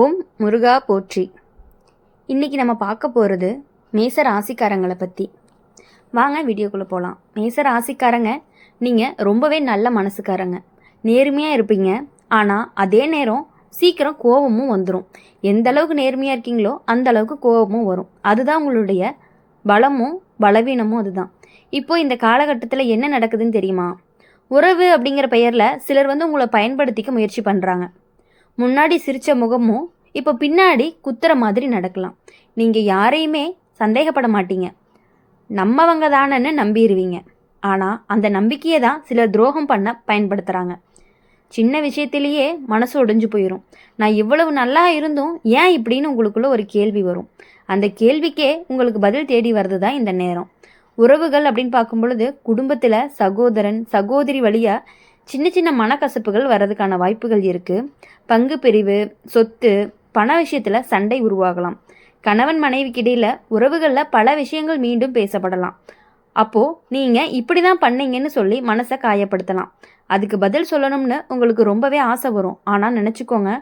ஓம் முருகா போற்றி. இன்றைக்கி நம்ம பார்க்க போகிறது மேச ராசிக்காரங்களை பற்றி. வாங்க வீடியோக்குள்ளே போகலாம். மேச ராசிக்காரங்க நீங்கள் ரொம்பவே நல்ல மனசுக்காரங்க, நேர்மையாக இருப்பீங்க. ஆனால் அதே நேரம் சீக்கிரம் கோபமும் வந்துடும். எந்த அளவுக்கு நேர்மையாக இருக்கீங்களோ அந்த அளவுக்கு கோபமும் வரும். அதுதான் உங்களுடைய பலமும் பலவீனமும். அதுதான் இப்போ இந்த காலகட்டத்தில் என்ன நடக்குதுன்னு தெரியுமா? உறவு அப்படிங்கிற பெயரில் சிலர் உங்களை பயன்படுத்திக்க முயற்சி பண்ணுறாங்க. முன்னாடி சிரித்த முகமும் இப்போ பின்னாடி குத்துற மாதிரி நடக்கலாம். நீங்கள் யாரையுமே சந்தேகப்பட மாட்டீங்க, நம்மவங்க தானன்னு நம்பிடுவீங்க. ஆனால் அந்த நம்பிக்கையை தான் சிலர் துரோகம் பண்ண பயன்படுத்துகிறாங்க. சின்ன விஷயத்திலேயே மனசு ஒடிஞ்சு போயிடும். நான் இவ்வளவு நல்லா இருந்தும் ஏன் இப்படின்னு உங்களுக்குள்ள ஒரு கேள்வி வரும். அந்த கேள்விக்கே உங்களுக்கு பதில் தேடி வர்றது தான் இந்த நேரம். உறவுகள் அப்படின்னு பார்க்கும் பொழுது குடும்பத்தில் சகோதரன் சகோதரி வழியாக சின்ன சின்ன மனக்கசப்புகள் வர்றதுக்கான வாய்ப்புகள் இருக்குது. பங்கு பிரிவு, சொத்து, பண விஷயத்தில் சண்டை உருவாகலாம். கணவன் மனைவிக்கு இடையில் உறவுகளில் பல விஷயங்கள் மீண்டும் பேசப்படலாம். அப்போது நீங்கள் இப்படி தான் பண்ணீங்கன்னு சொல்லி மனசை காயப்படுத்தலாம். அதுக்கு பதில் சொல்லணும்னு உங்களுக்கு ரொம்பவே ஆசை வரும். ஆனால் நினச்சிக்கோங்க,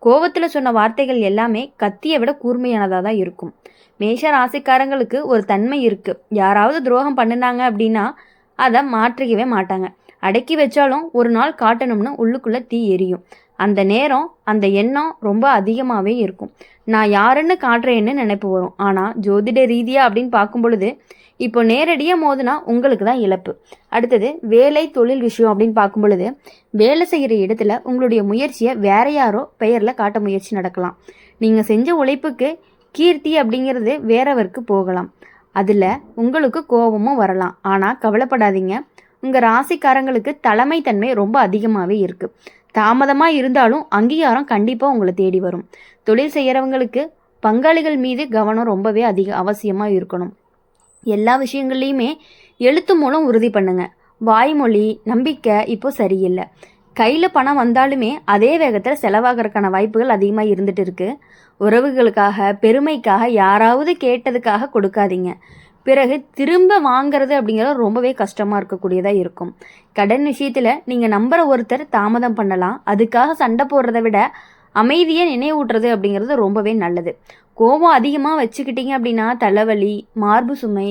கோவத்தில் சொன்ன வார்த்தைகள் எல்லாமே கத்தியை விட கூர்மையானதாக தான் இருக்கும். மேஷ ராசிக்காரங்களுக்கு ஒரு தன்மை இருக்குது. யாராவது துரோகம் பண்ணினாங்க அப்படின்னா அதை மாற்றிக்கவே மாட்டாங்க. அடக்கி வச்சாலும் ஒரு நாள் காட்டணும்னு உள்ளுக்குள்ளே தீ எரியும். அந்த நேரம் அந்த எண்ணம் ரொம்ப அதிகமாகவே இருக்கும். நான் யாருன்னு காட்டுறேன்னு நினைப்பு வரும். ஆனால் ஜோதிட ரீதியாக அப்படின்னு பார்க்கும் பொழுது இப்போ நேரடியாக மோதுனா உங்களுக்கு தான் இழப்பு. அடுத்தது வேலை தொழில் விஷயம் அப்படின்னு பார்க்கும் பொழுது வேலை செய்கிற இடத்துல உங்களுடைய முயற்சியை வேற யாரோ பெயரில் காட்ட முயற்சி நடக்கலாம். நீங்கள் செஞ்ச உழைப்புக்கு கீர்த்தி அப்படிங்கிறது வேறவருக்கு போகலாம். அதில் உங்களுக்கு கோபமும் வரலாம். ஆனால் கவலைப்படாதீங்க, உங்கள் ராசிக்காரங்களுக்கு தலைமை தன்மை ரொம்ப அதிகமாகவே இருக்குது. தாமதமாக இருந்தாலும் அங்கீகாரம் கண்டிப்பாக உங்களை தேடி வரும். தொழில் செய்கிறவங்களுக்கு பங்காளிகள் மீது கவனம் ரொம்பவே அவசியமாக இருக்கணும். எல்லா விஷயங்கள்லையுமே எழுத்து மூலம் உறுதி பண்ணுங்க. வாய்மொழி நம்பிக்கை இப்போ சரியில்லை. கையில் பணம் வந்தாலுமே அதே வேகத்தில் செலவாகிறதுக்கான வாய்ப்புகள் அதிகமாக இருந்துட்டு இருக்கு. உறவுகளுக்காக பெருமைக்காக யாராவது கேட்டதுக்காக கொடுக்காதீங்க. பிறகு திரும்ப வாங்கிறது அப்படிங்கிறது ரொம்பவே கஷ்டமாக இருக்கக்கூடியதாக இருக்கும். கடன் விஷயத்தில் நீங்கள் நம்புகிற ஒருத்தர் தாமதம் பண்ணலாம். அதுக்காக சண்டை போடுறதை விட அமைதியை நினைவூட்டுறது அப்படிங்கிறது ரொம்பவே நல்லது. கோபம் அதிகமாக வச்சுக்கிட்டீங்க அப்படின்னா தலைவலி, மார்பு சுமை,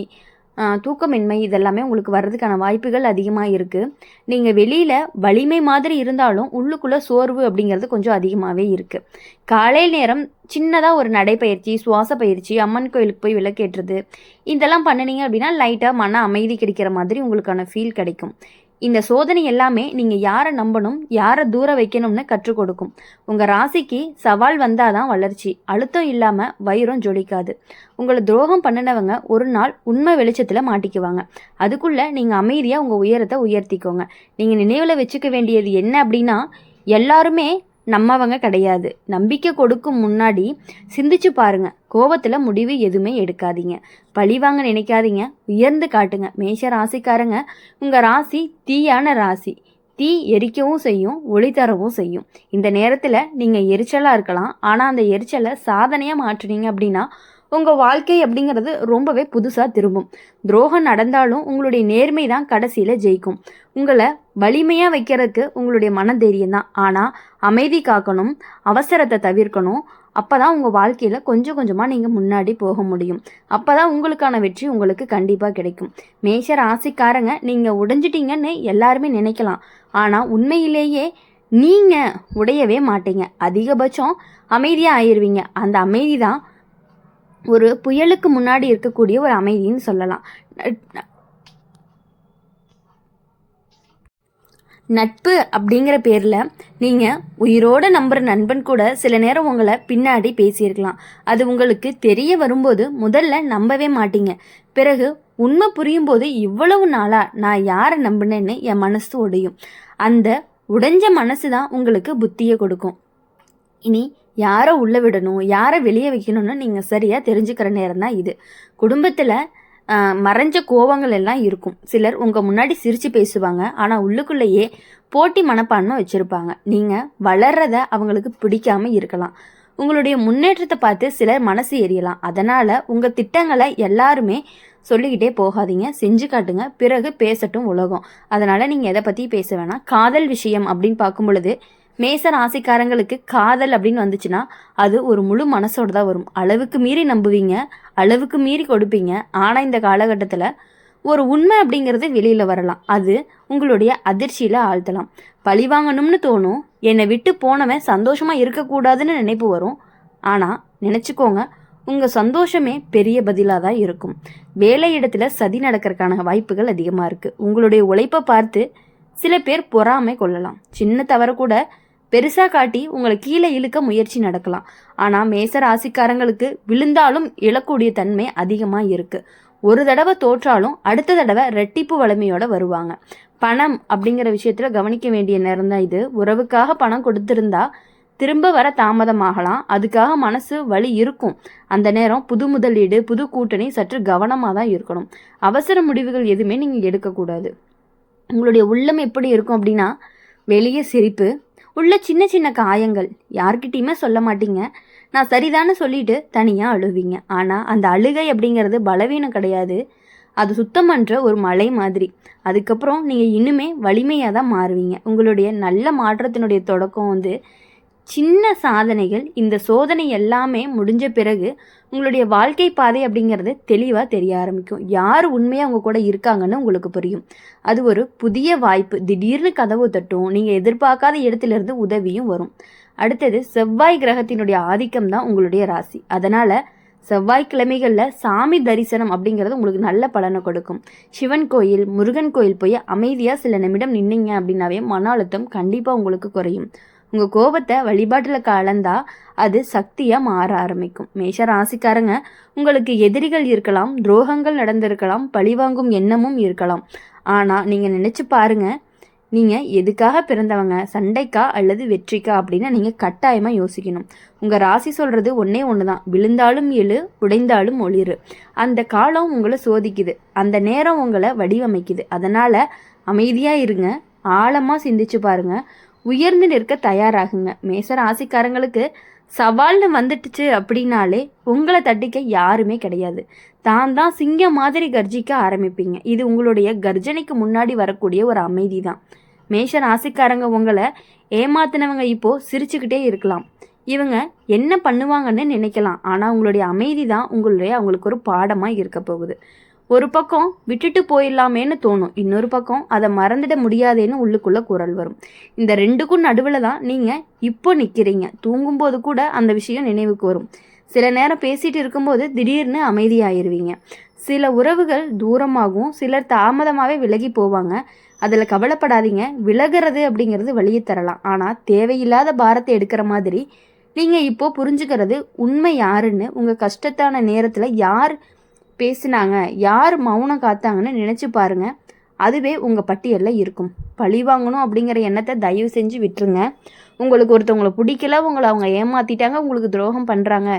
தூக்கமின்மை இதெல்லாமே உங்களுக்கு வர்றதுக்கான வாய்ப்புகள் அதிகமாக இருக்குது. நீங்கள் வெளியில் வலிமை மாதிரி இருந்தாலும் உள்ளுக்குள்ளே சோர்வு அப்படிங்கிறது கொஞ்சம் அதிகமாகவே இருக்குது. காலை நேரம் சின்னதாக ஒரு நடைப்பயிற்சி, சுவாச பயிற்சி, அம்மன் கோயிலுக்கு போய் விளக்கேற்றுறது இதெல்லாம் பண்ணினீங்க அப்படின்னா லைட்டாக மன அமைதி கிடைக்கிற மாதிரி உங்களுக்கான ஃபீல் கிடைக்கும். இந்த சோதனை எல்லாமே நீங்கள் யாரை நம்பணும், யாரை தூர வைக்கணும்னு கற்றுக் கொடுக்கும். உங்கள் ராசிக்கு சவால் வந்தால் தான் வளர்ச்சி. அழுத்தம் இல்லாமல் வயிறும் ஜொலிக்காது. உங்களை துரோகம் பண்ணினவங்க ஒரு நாள் உண்மை வெளிச்சத்தில் மாட்டிக்குவாங்க. அதுக்குள்ளே நீங்கள் அமைதியாக உங்கள் உயரத்தை உயர்த்திக்கோங்க. நீங்கள் நினைவில் வச்சுக்க வேண்டியது என்ன அப்படின்னா, எல்லாருமே நம்மவங்க கிடையாது. நம்பிக்கை கொடுக்கும் முன்னாடி சிந்திச்சு பாருங்க. கோபத்தில் முடிவு எதுவுமே எடுக்காதீங்க. பழிவாங்க நினைக்காதீங்க, உயர்ந்து காட்டுங்க. மேஷ ராசிக்காரங்க, உங்கள் ராசி தீயான ராசி. தீ எரிக்கவும் செய்யும், ஒளி தரவும் செய்யும். இந்த நேரத்தில் நீங்கள் எரிச்சலாக இருக்கலாம். ஆனால் அந்த எரிச்சலை சாதனையாக மாற்றுனீங்க அப்படின்னா உங்கள் வாழ்க்கை அப்படிங்கிறது ரொம்பவே புதுசாக திரும்பும். துரோகம் நடந்தாலும் உங்களுடைய நேர்மை தான் கடைசியில் ஜெயிக்கும். உங்களை வலிமையாக வைக்கிறதுக்கு உங்களுடைய மனதைரியம் தான். ஆனால் அமைதி காக்கணும், அவசரத்தை தவிர்க்கணும். அப்போ தான் உங்கள் வாழ்க்கையில் கொஞ்சம் கொஞ்சமாக நீங்கள் முன்னாடி போக முடியும். அப்போ தான் உங்களுக்கான வெற்றி உங்களுக்கு கண்டிப்பாக கிடைக்கும். மேஷ ராசிக்காரங்க, நீங்கள் உடைஞ்சிட்டீங்கன்னு எல்லாருமே நினைக்கலாம். ஆனால் உண்மையிலேயே நீங்கள் உடையவே மாட்டீங்க. அதிகபட்சம் அமைதியாக ஆயிடுவீங்க. அந்த அமைதி தான் ஒரு புயலுக்கு முன்னாடி இருக்கக்கூடிய ஒரு அமைதின்னு சொல்லலாம். நட்பு அப்படிங்கிற பேரில் நீங்கள் உயிரோடு நம்புகிற நண்பன் கூட சில நேரம் உங்களை பின்னாடி பேசியிருக்கலாம். அது உங்களுக்கு தெரிய வரும்போது முதல்ல நம்பவே மாட்டீங்க. பிறகு உண்மை புரியும் போது இவ்வளவு நாளாக நான் யாரை நம்பினேன்னு என் மனசு உடையும். அந்த உடைஞ்ச மனசு தான் உங்களுக்கு புத்தியை கொடுக்கும். இனி யாரை உள்ளே விடணும், யாரை வெளியே வைக்கணும்னு நீங்கள் சரியாக தெரிஞ்சுக்கிற நேரம் தான் இது. குடும்பத்தில் மறைஞ்ச கோபங்கள் எல்லாம் இருக்கும். சிலர் உங்கள் முன்னாடி சிரித்து பேசுவாங்க, ஆனால் உள்ளுக்குள்ளேயே போட்டி மனப்பான்மை வச்சுருப்பாங்க. நீங்கள் வளர்றத அவங்களுக்கு பிடிக்காமல் இருக்கலாம். உங்களுடைய முன்னேற்றத்தை பார்த்து சிலர் மனசு எரியலாம். அதனால் உங்கள் திட்டங்களை எல்லாருமே சொல்லிக்கிட்டே போகாதீங்க, செஞ்சு காட்டுங்க. பிறகு பேசட்டும் உலகம். அதனால் நீங்கள் எதை பற்றி பேச வேணாம். காதல் விஷயம் அப்படின்னு பார்க்கும் பொழுது மேச ராசிக்காரங்களுக்கு காதல் அப்படின்னு வந்துச்சுன்னா அது ஒரு முழு மனசோடு தான் வரும். அளவுக்கு மீறி நம்புவீங்க, அளவுக்கு மீறி கொடுப்பீங்க. ஆனால் இந்த காலகட்டத்தில் ஒரு உண்மை அப்படிங்கிறது வெளியில் வரலாம். அது உங்களுடைய அதிர்ச்சியில் ஆழ்த்தலாம். பழி வாங்கணும்னு தோணும். என்னை விட்டு போனவன் சந்தோஷமாக இருக்கக்கூடாதுன்னு நினைப்பு வரும். ஆனால் நினச்சிக்கோங்க, உங்கள் சந்தோஷமே பெரிய பதிலாக தான் இருக்கும். வேலை இடத்துல சதி நடக்கிறதுக்கான வாய்ப்புகள் அதிகமாக இருக்குது. உங்களுடைய உழைப்பை பார்த்து சில பேர் பொறாமை கொள்ளலாம். சின்ன தவறு கூட பெருசாக காட்டி உங்களை கீழே இழுக்க முயற்சி நடக்கலாம். ஆனால் மேச ராசிக்காரங்களுக்கு விழுந்தாலும் எழக்கூடிய தன்மை அதிகமாக இருக்குது. ஒரு தடவை தோற்றாலும் அடுத்த தடவை ரெட்டிப்பு வலிமையோட வருவாங்க. பணம் அப்படிங்கிற விஷயத்தில் கவனிக்க வேண்டிய நேரம் தான் இது. உறவுக்காக பணம் கொடுத்துருந்தா திரும்ப வர தாமதமாகலாம். அதுக்காக மனசு வலி இருக்கும். அந்த நேரம் புது முதலீடு, புது கூட்டணி சற்று கவனமாக தான் இருக்கணும். அவசர முடிவுகள் எதுவுமே நீங்கள் எடுக்கக்கூடாது. உங்களுடைய உள்ளம் எப்படி இருக்கும் அப்படின்னா, வெளியே சிரிப்பு, உள்ள சின்ன சின்ன காயங்கள், யார்கிட்டையுமே சொல்ல மாட்டீங்க. நான் சரிதான்னு சொல்லிட்டு தனியாக அழுவீங்க. ஆனால் அந்த அழுகை அப்படிங்கிறது பலவீனம் கிடையாது. அது சுத்தம் பண்ணுற ஒரு மலை மாதிரி. அதுக்கப்புறம் நீங்கள் இன்னுமே வலிமையாக தான் மாறுவீங்க. உங்களுடைய நல்ல மாற்றத்தினுடைய தொடக்கம் சின்ன சாதனைகள். இந்த சோதனை எல்லாமே முடிஞ்ச பிறகு உங்களுடைய வாழ்க்கை பாதை அப்படிங்கிறது தெளிவாக தெரிய ஆரம்பிக்கும். யார் உண்மையாக அவங்க கூட இருக்காங்கன்னு உங்களுக்கு புரியும். அது ஒரு புதிய வாய்ப்பு. திடீர்னு கதவு தட்டும். நீங்கள் எதிர்பார்க்காத இடத்துலேருந்து உதவியும் வரும். அடுத்தது, செவ்வாய் கிரகத்தினுடைய ஆதிக்கம் தான் உங்களுடைய ராசி. அதனால் செவ்வாய்க்கிழமைகளில் சாமி தரிசனம் அப்படிங்கிறது உங்களுக்கு நல்ல பலனை கொடுக்கும். சிவன் கோயில், முருகன் கோயில் போய் அமைதியாக சில நிமிடம் நின்னீங்க அப்படின்னாவே மன அழுத்தம் கண்டிப்பாக உங்களுக்கு குறையும். உங்கள் கோபத்தை வழிபாட்டில் கலந்தா அது சக்தியாக மாற ஆரம்பிக்கும். மேஷ ராசிக்காரங்க, உங்களுக்கு எதிரிகள் இருக்கலாம், துரோகங்கள் நடந்திருக்கலாம், பழிவாங்கும் எண்ணமும் இருக்கலாம். ஆனால் நீங்கள் நினச்சி பாருங்க, நீங்கள் எதுக்காக பிறந்தவங்க, சண்டைக்கா அல்லது வெற்றிக்கா அப்படின்னு நீங்கள் கட்டாயமாக யோசிக்கணும். உங்கள் ராசி சொல்கிறது ஒன்றே ஒன்று தான், விழுந்தாலும் எழு, உடைந்தாலும் ஒளிரு. அந்த காலம் உங்களை சோதிக்குது, அந்த நேரம் உங்களை வடிவமைக்குது. அதனால் அமைதியாக இருங்க, ஆழமாக சிந்திச்சு பாருங்கள், உயர்ந்து நிற்க தயாராகுங்க. மேச ராசிக்காரங்களுக்கு சவால்னு வந்துட்டுச்சு அப்படின்னாலே உங்களை தட்டிக்க யாருமே கிடையாது. தான் சிங்கம் மாதிரி கர்ஜிக்க ஆரம்பிப்பீங்க. இது உங்களுடைய கர்ஜனைக்கு முன்னாடி வரக்கூடிய ஒரு அமைதி தான். மேஷ ராசிக்காரங்க, உங்களை ஏமாத்தினவங்க இப்போது சிரிச்சுக்கிட்டே இருக்கலாம். இவங்க என்ன பண்ணுவாங்கன்னு நினைக்கலாம். ஆனால் உங்களுடைய அமைதி தான் அவங்களுக்கு ஒரு பாடமாக இருக்க போகுது. ஒரு பக்கம் விட்டுட்டு போயிடலாமேன்னு தோணும், இன்னொரு பக்கம் அதை மறந்துட முடியாதேன்னு உள்ளுக்குள்ளே குரல் வரும். இந்த ரெண்டுக்கும் நடுவில் தான் நீங்கள் இப்போ நிற்கிறீங்க. தூங்கும்போது கூட அந்த விஷயம் நினைவுக்கு வரும். சில நேரம் பேசிகிட்டு இருக்கும்போது திடீர்னு அமைதியாயிருவீங்க. சில உறவுகள் தூரமாகவும் சிலர் தாமதமாகவே விலகி போவாங்க. அதில் கவலைப்படாதீங்க. விலகிறது அப்படிங்கிறது வழியை தரலாம். ஆனால் தேவையில்லாத பாரத்தை எடுக்கிற மாதிரி நீங்கள் இப்போது புரிஞ்சுக்கிறது உண்மை யாருன்னு. உங்கள் கஷ்டத்தான நேரத்தில் யார் பேசினாங்க, யார் மௌனம் காத்தாங்கன்னு நினச்சி பாருங்கள். அதுவே உங்கள் பட்டியலில் இருக்கும். பழி வாங்கணும் அப்படிங்கிற எண்ணத்தை தயவு செஞ்சு விட்டுருங்க. உங்களுக்கு ஒருத்தவங்களை பிடிக்கல, உங்களை அவங்க ஏமாற்றிட்டாங்க, உங்களுக்கு துரோகம் பண்ணுறாங்க,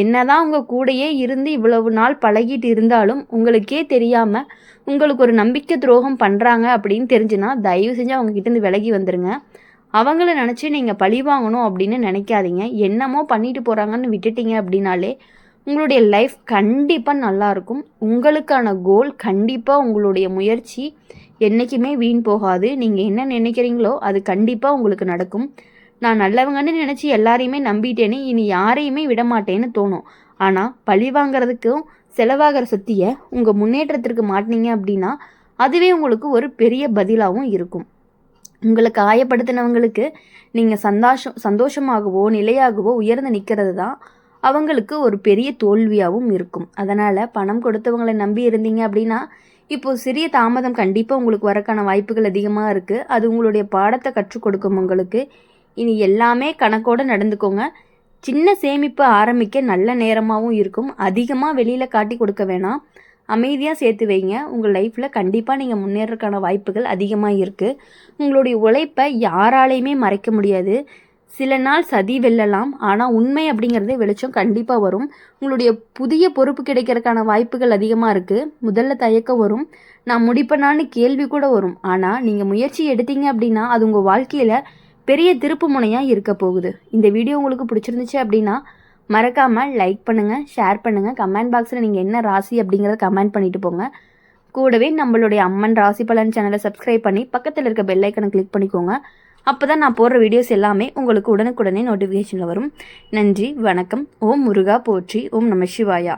என்னதான் உங்கள் கூடையே இருந்து இவ்வளவு நாள் பழகிட்டு இருந்தாலும் உங்களுக்கே தெரியாமல் உங்களுக்கு ஒரு நம்பிக்கை துரோகம் பண்ணுறாங்க அப்படின்னு தெரிஞ்சுன்னா தயவு செஞ்சு அவங்ககிட்டேருந்து விலகி வந்துடுங்க. அவங்கள நினச்சி நீங்கள் பழி வாங்கணும் அப்படின்னு நினைக்காதீங்க. என்னமோ பண்ணிட்டு போகிறாங்கன்னு விட்டுட்டீங்க அப்படின்னாலே உங்களுடைய லைஃப் கண்டிப்பாக நல்லாயிருக்கும். உங்களுக்கான கோல் கண்டிப்பாக, உங்களுடைய முயற்சி என்றைக்குமே வீண் போகாது. நீங்கள் என்ன நினைக்கிறீங்களோ அது கண்டிப்பாக உங்களுக்கு நடக்கும். நான் நல்லவங்கன்னு நினச்சி எல்லாரையுமே நம்பிட்டேன்னு இனி யாரையுமே விடமாட்டேன்னு தோணும். ஆனால் பழி வாங்கிறதுக்கும் செலவாகிற சொத்தியை உங்கள் முன்னேற்றத்திற்கு மாட்டினீங்க அப்படின்னா அதுவே உங்களுக்கு ஒரு பெரிய பதிலாகவும் இருக்கும். உங்களை காயப்படுத்தினவங்களுக்கு நீங்கள் சந்தோஷமாகவோ நிலையாகவோ உயர்ந்து நிற்கிறது தான் அவங்களுக்கு ஒரு பெரிய தோல்வியாகவும் இருக்கும். அதனால் பணம் கொடுத்தவங்களை நம்பி இருந்தீங்க அப்படின்னா இப்போது சிறிய தாமதம் கண்டிப்பாக உங்களுக்கு வரக்கான வாய்ப்புகள் அதிகமாக இருக்குது. அது உங்களுடைய பாடத்தை கற்றுக் கொடுக்கும் உங்களுக்கு. இனி எல்லாமே கணக்கோடு நடந்துக்கோங்க. சின்ன சேமிப்பு ஆரம்பிக்க நல்ல நேரமாகவும் இருக்கும். அதிகமாக வெளியில் காட்டி கொடுக்க வேணாம், அமைதியாக சேர்த்து வைங்க. உங்கள் லைஃப்பில் கண்டிப்பாக நீங்கள் முன்னேறக்கான வாய்ப்புகள் அதிகமாக இருக்குது. உங்களுடைய உழைப்பை யாராலையுமே மறைக்க முடியாது. சில நாள் சதி வெல்லலாம், ஆனால் உண்மை அப்படிங்கிறதே வெளிச்சம் கண்டிப்பாக வரும். உங்களுடைய புதிய பொறுப்பு கிடைக்கிறதுக்கான வாய்ப்புகள் அதிகமாக இருக்குது. முதல்ல தயக்கம் வரும், நான் முடிப்பேனான்னு கேள்வி கூட வரும். ஆனால் நீங்கள் முயற்சி எடுத்தீங்க அப்படின்னா அது உங்கள் வாழ்க்கையில் பெரிய திருப்பு முனையாக இருக்க போகுது. இந்த வீடியோ உங்களுக்கு பிடிச்சிருந்துச்சு அப்படின்னா மறக்காமல் லைக் பண்ணுங்கள், ஷேர் பண்ணுங்கள். கமெண்ட் பாக்ஸில் நீங்கள் என்ன ராசி அப்படிங்கிறத கமெண்ட் பண்ணிட்டு போங்க. கூடவே நம்மளுடைய அம்மன் ராசி பலன் சேனலை சப்ஸ்கிரைப் பண்ணி பக்கத்தில் இருக்க பெல் ஐக்கனை கிளிக் பண்ணிக்கோங்க. அப்போ தான் நான் போடுற வீடியோஸ் எல்லாமே உங்களுக்கு உடனுக்குடனே நோட்டிஃபிகேஷனில் வரும். நன்றி, வணக்கம். ஓம் முருகா போற்றி. ஓம் நம சிவாயா.